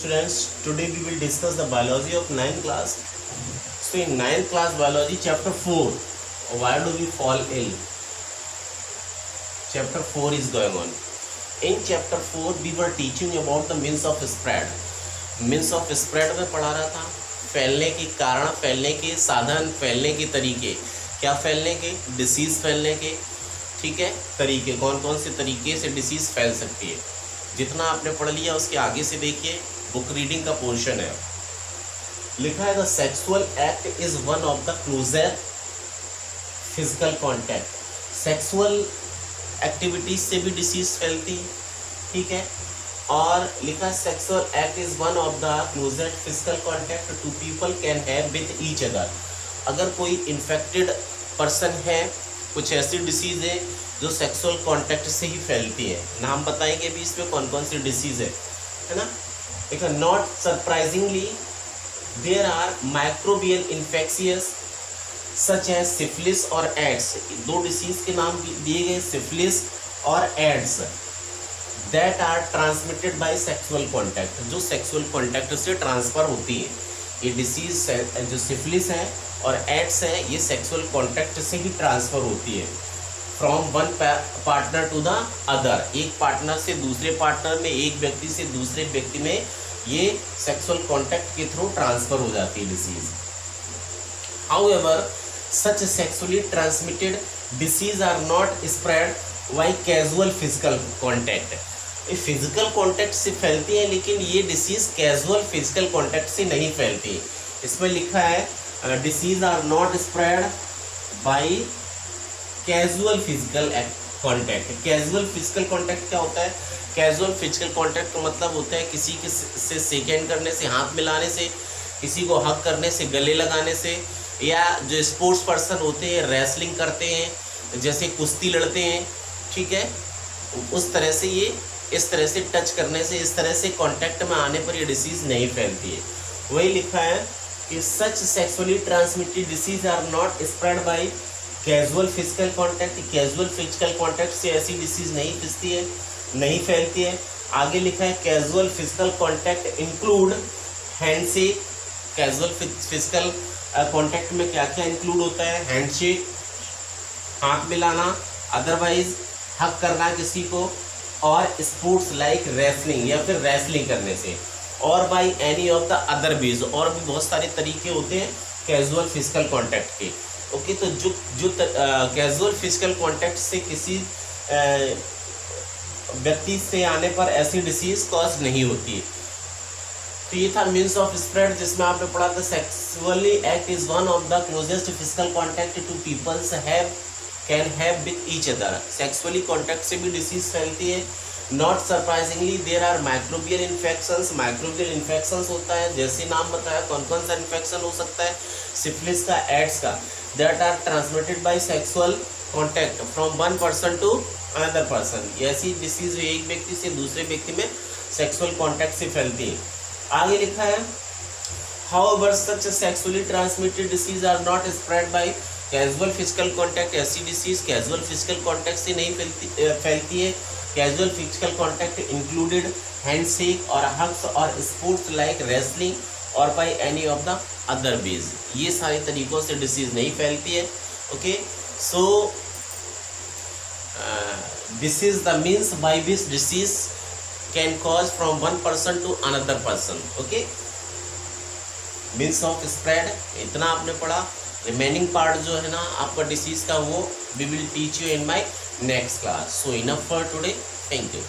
students, today we will discuss the biology of 9th class. So in 9th class biology chapter 4, why do we fall ill? Chapter 4 is going on. In chapter 4 we were teaching about the means of spread. Means of spread में पढ़ा रहा था फैलने के कारण, फैलने के साधन, फैलने के तरीके. क्या फैलने के? डिसीज़ फैलने के, ठीक है, तरीके. कौन कौन से तरीके से डिसीज़ फैल सकती है. जितना आपने पढ़ लिया उसके आगे से देखिए, बुक रीडिंग का पोर्शन है. लिखा है the sexual act is one of the closer physical contact. Sexual activities से भी डिसीज फैलती है, ठीक है. और लिखा है sexual act is one of the closer physical contact two people can have with each other. अगर कोई इन्फेक्टेड पर्सन है, कुछ ऐसी डिसीज है जो सेक्सुअल कांटेक्ट से ही फैलती है. नाम बताएंगे भी इसमें कौन कौन सी डिसीज है ना. देखो, not surprisingly there are microbial infectious such as syphilis और एड्स. दो डिसीज के नाम दिए गए, सिफिलिस और AIDS, that are transmitted by sexual contact, जो सेक्सुअल कांटेक्ट से ट्रांसफर होती है. ये डिसीज जो सिफिलिस है और एड्स है, ये सेक्सुअल कांटेक्ट से ही ट्रांसफर होती है from one partner to the other. एक पार्टनर से दूसरे पार्टनर में, एक व्यक्ति से दूसरे व्यक्ति में ये सेक्सुअल कांटेक्ट के थ्रू ट्रांसफर हो जाती है disease. However such sexually transmitted disease are not spread by casual physical contact. ये फिजिकल कांटेक्ट से फैलती है, लेकिन ये डिसीज कैजुअल फिजिकल कांटेक्ट से नहीं फैलती. इसमें लिखा है disease are not spread by casual physical contact. Casual physical contact क्या होता है? कैजुअल फिजिकल कांटेक्ट का मतलब होता है किसी के से सेकेंड करने से, हाथ मिलाने से, किसी को हक करने से, गले लगाने से, या जो स्पोर्ट्स पर्सन होते हैं, रेसलिंग करते हैं, जैसे कुश्ती लड़ते हैं, ठीक है, उस तरह से ये इस तरह से टच करने से, इस तरह से कांटेक्ट में आने पर ये डिसीज़ नहीं फैलती है. वही लिखा है कि such sexually transmitted disease are not spread by casual physical contact. Casual physical contact से ऐसी डिसीज नहीं फैलती है. आगे लिखा है casual physical contact include handshake. Casual physical contact में क्या क्या इंक्लूड होता है? हैंडशेक, हाथ मिलाना, अदरवाइज हक करना किसी को, और स्पोर्ट्स लाइक रेसलिंग या फिर रेसलिंग करने से, और by any of the other means. और भी बहुत सारे तरीके होते हैं कैजुअल फिजिकल कांटेक्ट के. ओके, तो जो कैजुअल फिजिकल कांटेक्ट से किसी व्यक्ति से आने पर ऐसी डिसीज कॉज नहीं होती है. तो ये था मीन्स ऑफ स्प्रेड, जिसमें आपने पढ़ा था sexually act is one of the closest physical contact two peoples can have with each other. Sexually contact से भी डिसीज फैलती है. Not surprisingly there are microbial infections. Microbial infections होता है, जैसे नाम बताया, कौन कौन सा इन्फेक्शन हो सकता है? सिफिलिस का, एड्स का. That are transmitted by sexual contact from one person to another person. ऐसी डिसीज एक व्यक्ति से दूसरे व्यक्ति में सेक्सुअल कांटेक्ट से फैलती है. आगे लिखा है however such sexually transmitted disease are not spread by casual physical contact. ऐसी डिसीज कैजुअल फिजिकल कांटेक्ट से नहीं फैलती है. Casual physical contact included handshake और हग्स और स्पोर्ट्स लाइक रेसलिंग और by any of the other ways. ये सारे तरीकों से डिसीज नहीं फैलती है. Okay, so this is the means by which disease can cause from one person to another person. Okay, means of spread इतना आपने पढ़ा. रिमेनिंग पार्ट जो है ना आपका डिसीज का, वो we will teach you in my next class. So enough for today. Thank you.